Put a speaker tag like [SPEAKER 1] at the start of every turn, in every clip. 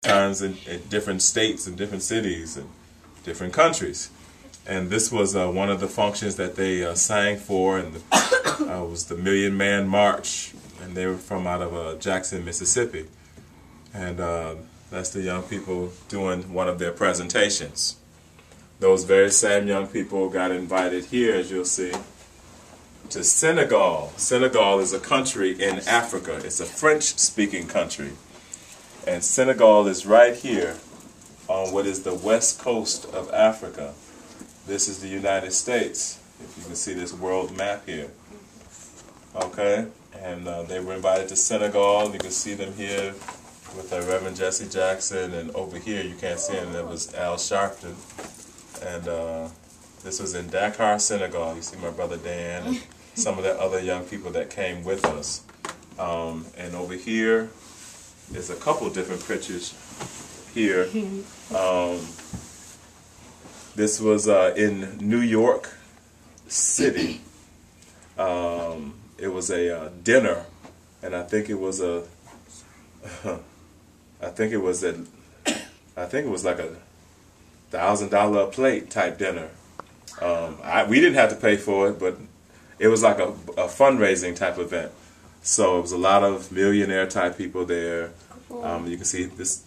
[SPEAKER 1] times in different states and different cities and different countries. And this was one of the functions that they sang for, and was the Million Man March, and they were from out of Jackson, Mississippi. And that's the young people doing one of their presentations. Those very same young people got invited here, as you'll see, to Senegal. Senegal is a country in Africa. It's a French-speaking country. And Senegal is right here on what is the west coast of Africa. This is the United States, if you can see this world map here. Okay, and they were invited to Senegal. You can see them here with Reverend Jesse Jackson, and over here you can't see him, that was Al Sharpton. And this was in Dakar, Senegal. You see my brother Dan and some of the other young people that came with us. And over here is a couple different pictures here. This was in New York City. It was a dinner, and I think it was a I think it was like a $1,000 a plate type dinner. We didn't have to pay for it, but it was like a fundraising type event. So it was a lot of millionaire type people there. You can see this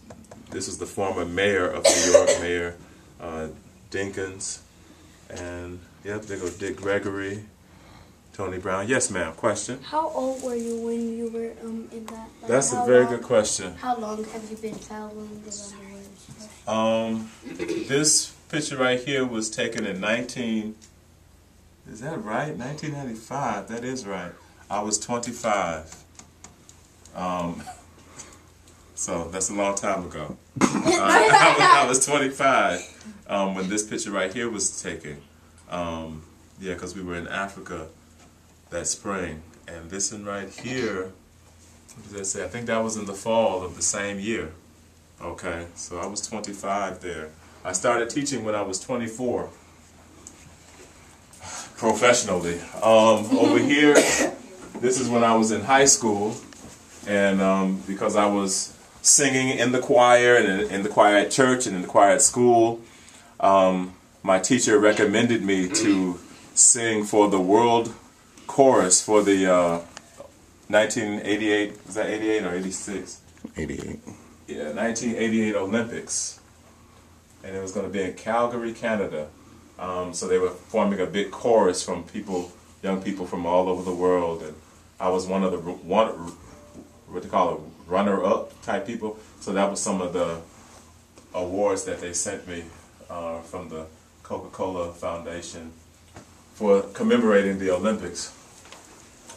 [SPEAKER 1] was the former mayor of New York, Mayor Dinkins, and yep, there goes Dick Gregory, Tony Brown. Yes, ma'am. Question?
[SPEAKER 2] How old were you when you were in that? Like,
[SPEAKER 1] that's a very good question.
[SPEAKER 2] How long have you been traveling
[SPEAKER 1] around the world? This picture right here was taken in is that right? 1995. That is right. I was 25. So that's a long time ago. I was 25 when this picture right here was taken. Yeah, because we were in Africa that spring. And this one right here, what does that say? I think that was in the fall of the same year. Okay, so I was 25 there. I started teaching when I was 24, professionally. Over here, this is when I was in high school, and because I was singing in the choir, and in the choir at church, and in the choir at school, my teacher recommended me to sing for the world chorus for the 1988, was that 88 or 86?
[SPEAKER 3] 88.
[SPEAKER 1] Yeah, 1988 Olympics. And it was going to be in Calgary, Canada. So they were forming a big chorus from young people from all over the world. And I was one of the, what they call it, runner-up type people. So that was some of the awards that they sent me from the Coca-Cola Foundation for commemorating the Olympics.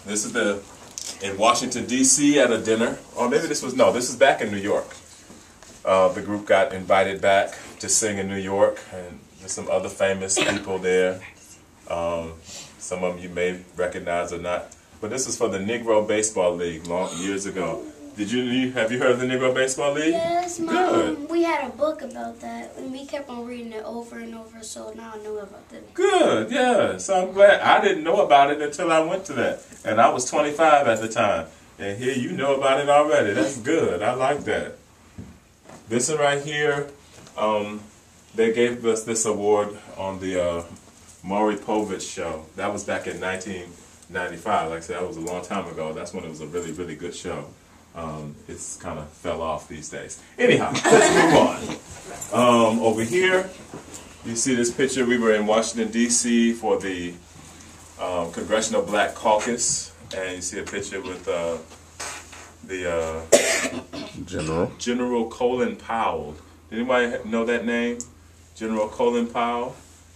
[SPEAKER 1] This is in Washington, D.C. at a dinner. Or maybe this is back in New York. The group got invited back to sing in New York, and there's some other famous people there. Some of them you may recognize or not. But this is for the Negro Baseball League years ago. Have you heard of the Negro Baseball League?
[SPEAKER 2] Yes,
[SPEAKER 1] Good.
[SPEAKER 2] We had a book about that, and we kept on reading it over and over, so now I know about them.
[SPEAKER 1] Good, yeah. So I'm glad. I didn't know about it until I went to that. And I was 25 at the time. And here you know about it already. That's good. I like that. This one right here, they gave us this award on the Maury Povich show. That was back in 1995. Like I said, that was a long time ago. That's when it was a really, really good show. It's kind of fell off these days. Anyhow, let's move on. Over here, you see this picture. We were in Washington, D.C. for the Congressional Black Caucus. And you see a picture with General Colin Powell. Did anybody know that name? General Colin Powell.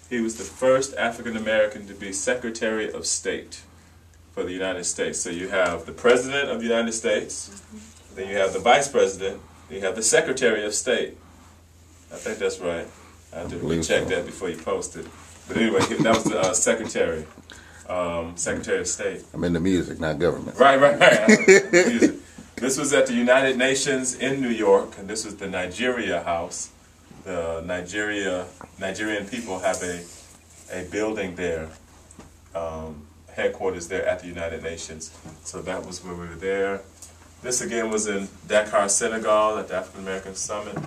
[SPEAKER 1] He was the first African American to be Secretary of State for the United States. So you have the President of the United States, then you have the Vice President, then you have the Secretary of State. I think that's right. I have to recheck that before you post it. But anyway, that was the Secretary of State.
[SPEAKER 3] I'm into music, not government.
[SPEAKER 1] Right. Music. This was at the United Nations in New York, and this was the Nigeria House. The Nigerian people have a building there, headquarters there at the United Nations. So that was where we were there. This again was in Dakar, Senegal at the African American Summit.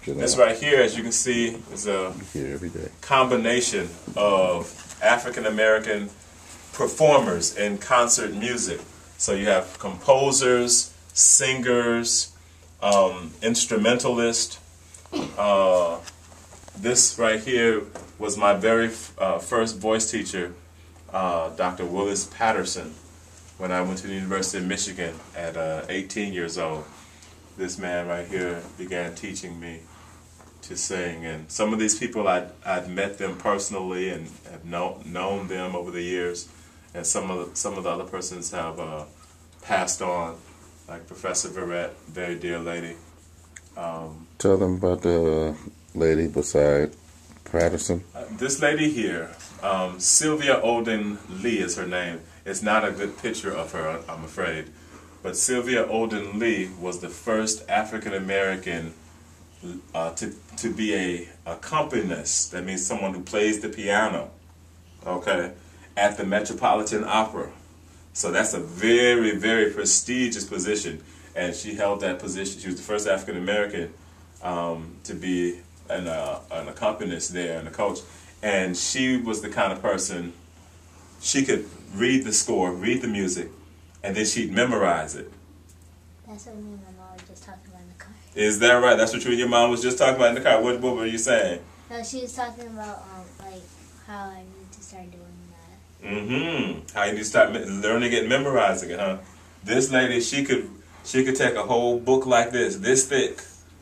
[SPEAKER 1] This right here, as you can see, is a combination of African American performers in concert music. So you have composers, singers, instrumentalists. This right here was my very first voice teacher, Dr. Willis Patterson, when I went to the University of Michigan at 18 years old. This man right here began teaching me to sing, and some of these people I'd met them personally and have known them over the years, and some of the other persons have passed on, like Professor Verrett, very dear lady.
[SPEAKER 3] Tell them about the lady beside Patterson.
[SPEAKER 1] This lady here, Sylvia Olden Lee is her name. It's not a good picture of her, I'm afraid. But Sylvia Olden Lee was the first African American to be a accompanist. That means someone who plays the piano, okay, at the Metropolitan Opera. So that's a very, very prestigious position. And she held that position. She was the first African American to be an accompanist there and a coach. And she was the kind of person, she could read the score, read the music, and then she'd memorize it.
[SPEAKER 2] That's what me and my mom were just talking about in the car.
[SPEAKER 1] Is that right? That's what you and your mom was just talking about in the car. What were you saying?
[SPEAKER 2] No, she was talking about like how I need to start doing that.
[SPEAKER 1] Mm-hmm. How you need to start learning it and memorizing it, huh? This lady, she could take a whole book like this thick,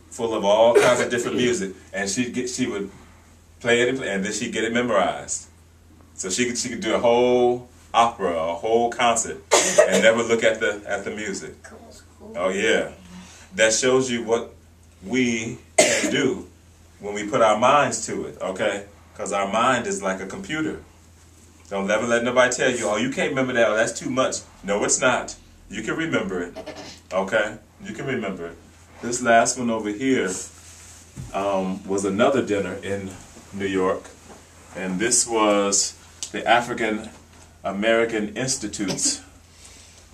[SPEAKER 1] full of all kinds of different music, and she would play it and then she'd get it memorized. So she could do a whole opera, a whole concert, and never look at the music. Oh yeah, that shows you what we can do when we put our minds to it. Okay, because our mind is like a computer. Don't ever let nobody tell you, oh, you can't remember that, or that's too much. No, it's not. You can remember it. Okay, you can remember it. This last one over here was another dinner in New York, and this was the African American Institute's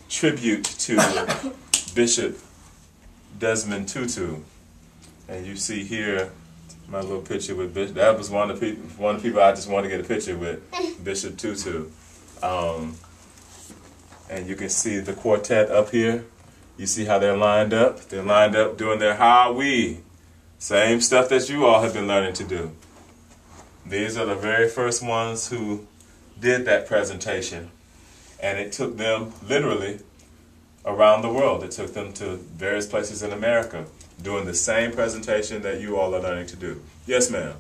[SPEAKER 1] tribute to Bishop Desmond Tutu. And you see here my little picture with Bishop. That was one of the people I just wanted to get a picture with, Bishop Tutu. And you can see the quartet up here. You see how they're lined up? They're lined up doing their ha-wee. Same stuff that you all have been learning to do. These are the very first ones who did that presentation. And it took them literally around the world. It took them to various places in America doing the same presentation that you all are learning to do. Yes, ma'am.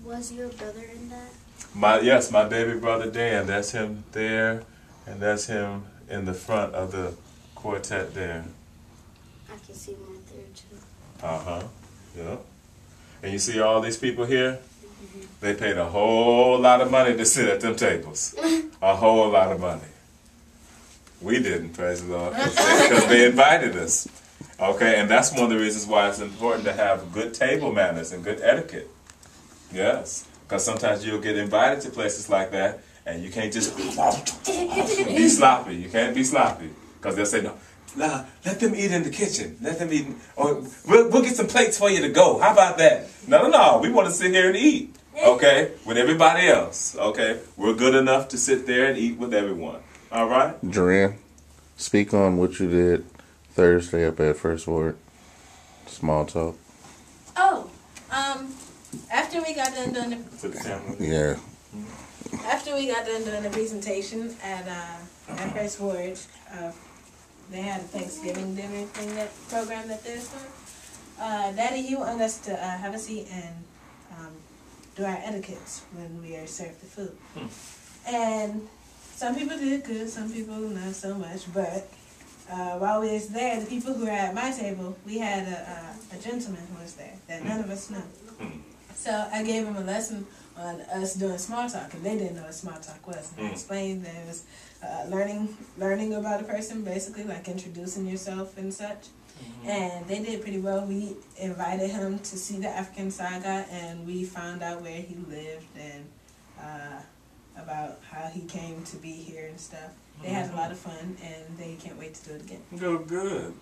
[SPEAKER 2] Was your brother in that?
[SPEAKER 1] Yes, my baby brother Dan. That's him there, and that's him in the front of the quartet there.
[SPEAKER 2] I can see one there too.
[SPEAKER 1] Uh-huh. Yeah. And you see all these people here? Mm-hmm. They paid a whole lot of money to sit at them tables. A whole lot of money. We didn't, praise the Lord, because they invited us. Okay, and that's one of the reasons why it's important to have good table manners and good etiquette. Yes, because sometimes you'll get invited to places like that, and you can't just be sloppy. You can't be sloppy, because they'll say, no, nah, let them eat in the kitchen. Let them eat, or we'll get some plates for you to go. How about that? No, we want to sit here and eat, okay, with everybody else. Okay, we're good enough to sit there and eat with everyone. All right?
[SPEAKER 3] Joanne, speak on what you did Thursday up at First Ward. Small talk.
[SPEAKER 4] Oh, after we got done doing the after we got done doing the presentation at First Ward, they had a Thanksgiving dinner program that they're doing. Daddy, he wanted us to have a seat and do our etiquettes when we are served the food. And some people did good, some people not so much, but while we was there, the people who were at my table, we had a gentleman who was there that none of us knew. So I gave him a lesson on us doing small talk, and they didn't know what small talk was. And I explained that it was learning about a person, basically, like introducing yourself and such. And they did pretty well. We invited him to see the African saga, and we found out where he lived and about how he came to be here and stuff. They had a lot of fun, and they can't wait to do it again.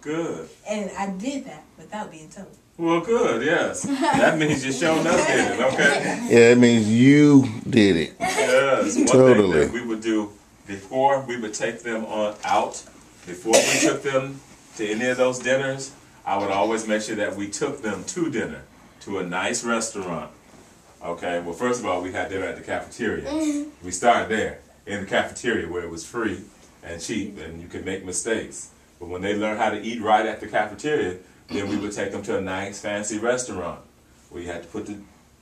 [SPEAKER 1] Good.
[SPEAKER 4] And I did that without being told.
[SPEAKER 1] Well, good, yes. That means you showed up did it, okay?
[SPEAKER 3] Yeah, it means you did it.
[SPEAKER 1] Yes. One
[SPEAKER 3] Totally.
[SPEAKER 1] thing that we would do before we would take them out, before we took them to any of those dinners, I would always make sure that we took them to dinner, to a nice restaurant. Okay, well, first of all, we had dinner at the cafeteria. We started there, in the cafeteria, where it was free and cheap, and you could make mistakes. But when they learned how to eat right at the cafeteria, then we would take them to a nice, fancy restaurant, where you had to put the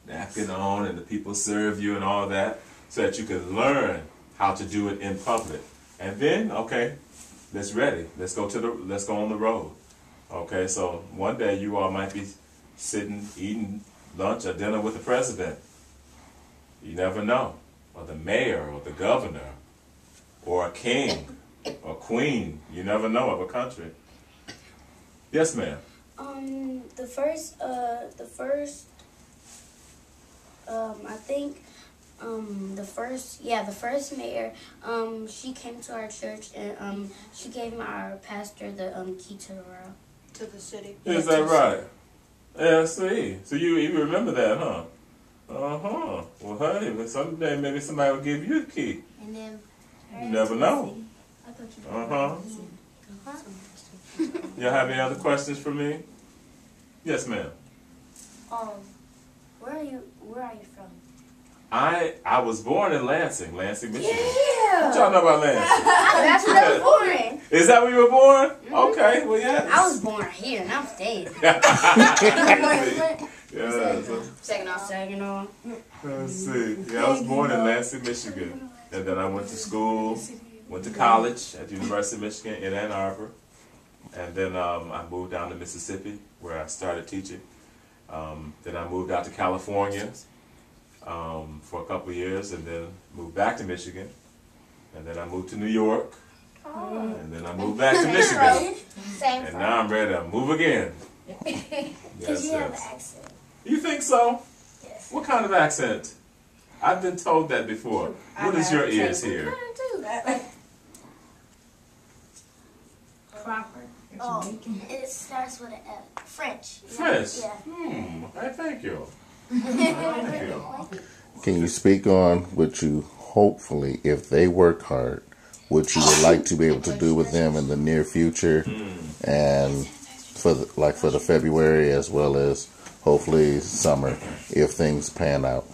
[SPEAKER 1] napkin on, and the people serve you and all that, so that you could learn how to do it in public. And then, okay, let's ready. Let's go on the road. Okay, so one day you all might be sitting, eating lunch or dinner with the president. You never know. Or the mayor, or the governor, or a king, or queen. You never know of a country. Yes, ma'am.
[SPEAKER 2] The first mayor, she came to our church and she gave our pastor the key to the route.
[SPEAKER 5] To the city.
[SPEAKER 1] Is that right? Yeah, see. So you remember that, huh? Uh-huh. Well, hey, someday maybe somebody will give you the key.
[SPEAKER 2] And then
[SPEAKER 1] You never know. Uh-huh. Y'all have any other questions for me? Yes, ma'am.
[SPEAKER 2] where are you from?
[SPEAKER 1] I was born in Lansing, Michigan.
[SPEAKER 2] Yeah.
[SPEAKER 1] What y'all know about Lansing?
[SPEAKER 2] That's where I was born.
[SPEAKER 1] Is that where you were born? Okay, well, yeah.
[SPEAKER 2] I was born here and I'm staying.
[SPEAKER 1] Yeah.
[SPEAKER 2] Saginaw.
[SPEAKER 1] Let's see. Yeah, I was born in Lansing, Michigan. And then I went to school, went to college at the University of Michigan in Ann Arbor. And then I moved down to Mississippi, where I started teaching. Then I moved out to California for a couple of years, and then moved back to Michigan. And then I moved to New York. And then I moved back to Michigan. And now I'm ready to move again.
[SPEAKER 2] Because you have an accent.
[SPEAKER 1] You think so?
[SPEAKER 2] Yes.
[SPEAKER 1] What kind of accent? I've been told that before. What does your ears hear?
[SPEAKER 4] Proper.
[SPEAKER 2] It starts with an F. French.
[SPEAKER 1] French?
[SPEAKER 2] Yeah.
[SPEAKER 1] Hey, thank you. Thank you.
[SPEAKER 3] Can you speak on what you, hopefully, if they work hard, what you would like to be able to do with them in the near future, and for the February as well as hopefully summer, if things pan out?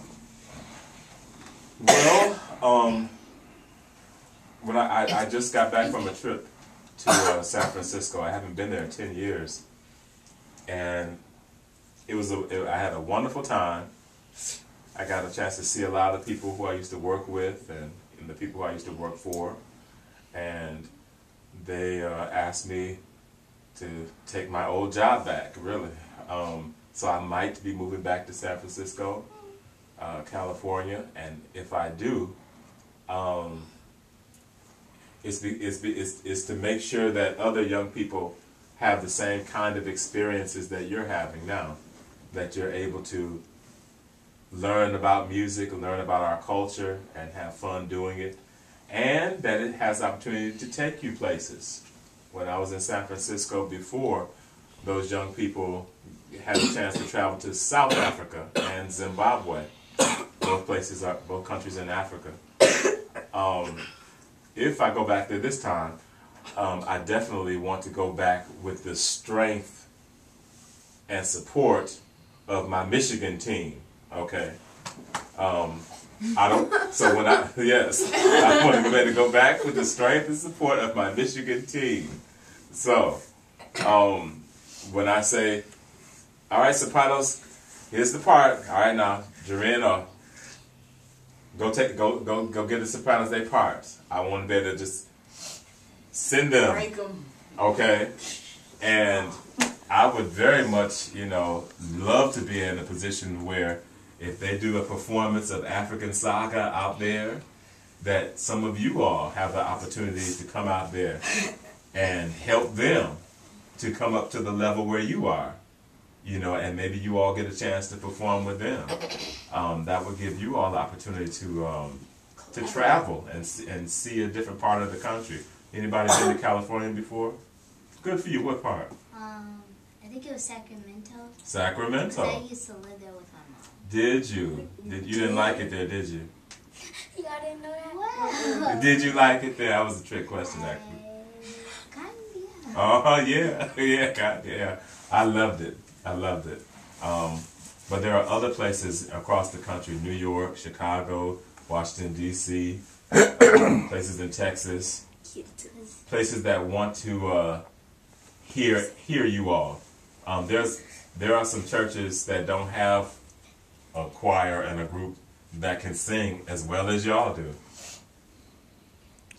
[SPEAKER 1] Well, when I just got back from a trip to San Francisco. I haven't been there in 10 years, and I had a wonderful time. I got a chance to see a lot of people who I used to work with and the people who I used to work for, and they asked me to take my old job back, really. So I might be moving back to San Francisco, California, and if I do, it's to make sure that other young people have the same kind of experiences that you're having now, that you're able to learn about music, learn about our culture, and have fun doing it, and that it has the opportunity to take you places. When I was in San Francisco before, those young people had a chance to travel to South Africa and Zimbabwe. Both countries in Africa. If I go back there this time, I definitely want to go back with the strength and support of my Michigan team. Okay. I want to go back with the strength and support of my Michigan team. So, when I say, all right, sopranos, here's the part. All right, now, Jareen, go get the sopranos their parts. I want to be able to just send them.
[SPEAKER 5] Break them.
[SPEAKER 1] Okay, and I would very much, love to be in a position where if they do a performance of African Saga out there, that some of you all have the opportunity to come out there and help them to come up to the level where you are, and maybe you all get a chance to perform with them. That would give you all the opportunity to to travel and see a different part of the country. Anybody been to California before? Good for you. What part?
[SPEAKER 5] I think it was Sacramento.
[SPEAKER 1] Sacramento.
[SPEAKER 5] I used to live there with my mom.
[SPEAKER 1] Did you? You didn't like it there, did you?
[SPEAKER 2] Y'all didn't know that?
[SPEAKER 5] Wow.
[SPEAKER 1] Did you like it there? That was a trick question, actually.
[SPEAKER 5] Kinda.
[SPEAKER 1] Oh yeah, yeah. I loved it. But there are other places across the country: New York, Chicago, Washington D.C., places in Texas, places that want to hear you all. There are some churches that don't have a choir and a group that can sing as well as y'all do.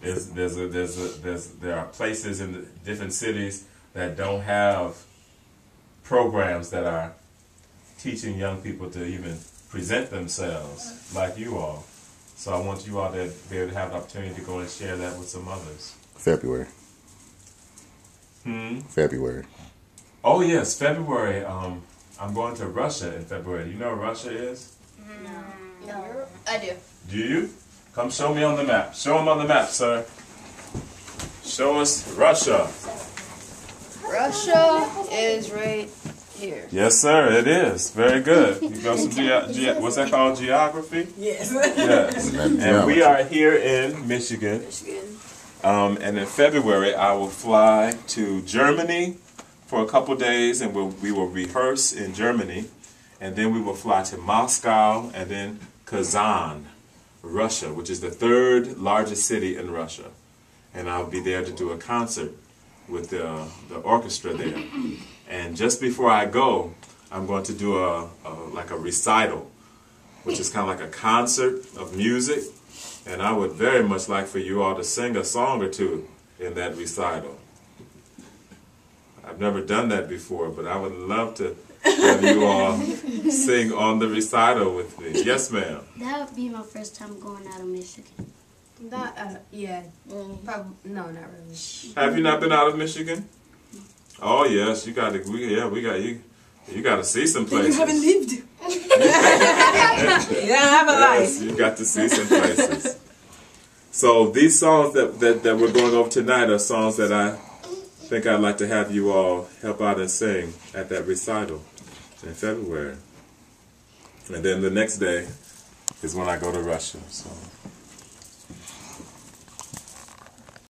[SPEAKER 1] There are places in the different cities that don't have programs that are teaching young people to even present themselves like you all. So I want you all to be able to have the opportunity to go and share that with some others.
[SPEAKER 3] February. February.
[SPEAKER 1] Oh yes, February. I'm going to Russia in February. You know where Russia is?
[SPEAKER 2] No.
[SPEAKER 6] I do.
[SPEAKER 1] Do you? Come show me on the map. Show them on the map, sir. Show us Russia.
[SPEAKER 6] Russia is right here.
[SPEAKER 1] Yes, sir, it is. Very good. You got some what's that called? Geography?
[SPEAKER 4] Yes.
[SPEAKER 1] Yes. And we are here in Michigan. And in February, I will fly to Germany for a couple days, and we will rehearse in Germany. And then we will fly to Moscow and then Kazan, Russia, which is the third largest city in Russia. And I'll be there to do a concert with the orchestra there. And just before I go, I'm going to do like a recital, which is kind of like a concert of music. And I would very much like for you all to sing a song or two in that recital. I've never done that before, but I would love to have you all sing on the recital with me. Yes, ma'am.
[SPEAKER 2] That would be my first time going out of Michigan.
[SPEAKER 4] Yeah. Probably, no, not really.
[SPEAKER 1] Have you not been out of Michigan? Oh yes, you got to. We got you. You got to see some places.
[SPEAKER 4] You haven't lived. You don't have a life.
[SPEAKER 1] Yes, you got to see some places. So these songs that we're going over tonight are songs that I think I'd like to have you all help out and sing at that recital in February. And then the next day is when I go to Russia. So.